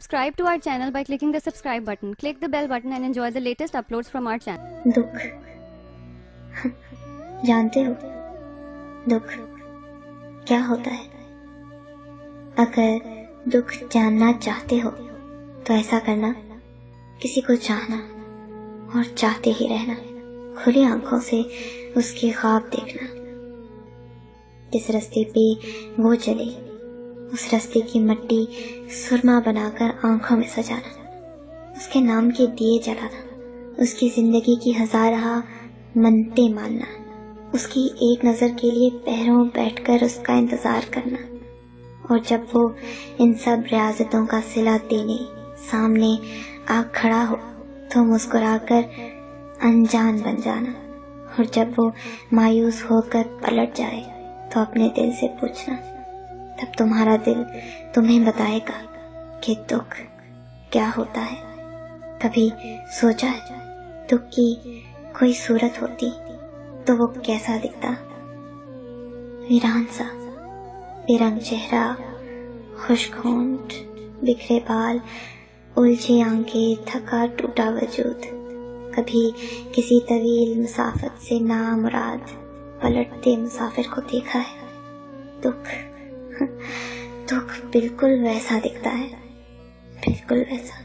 Subscribe to our channel by clicking the subscribe button. Click the bell button and enjoy the latest uploads from our channel. दुख जानते हो दुख क्या होता है? अगर दुख जानना चाहते हो तो ऐसा करना, किसी को चाहना और चाहते ही रहना, खुली आंखों से उसके ख्वाब देखना। जिस रास्ते पे वो चले उस रास्ते की मिट्टी सुरमा बनाकर आंखों में सजाना, उसके नाम के दिए जलाना, उसकी जिंदगी की हजारा मन्नतें मानना, उसकी एक नजर के लिए पैरों बैठकर उसका इंतजार करना, और जब वो इन सब रियाजतों का सिला देने सामने आ खड़ा हो तो मुस्कुराकर अनजान बन जाना, और जब वो मायूस होकर पलट जाए तो अपने दिल से पूछना, तब तुम्हारा दिल तुम्हें बताएगा कि दुख क्या होता है। कभी सोचा है दुख की कोई सूरत होती तो वो कैसा दिखता? वीरान सा, बेरंग चेहरा, खुश्क होंठ, बिखरे बाल, उलझी आंखें, थका टूटा वजूद। कभी किसी तवील मुसाफिर से नामुराद पलटते मुसाफिर को देखा है? दुख बिल्कुल वैसा दिखता है, बिल्कुल वैसा।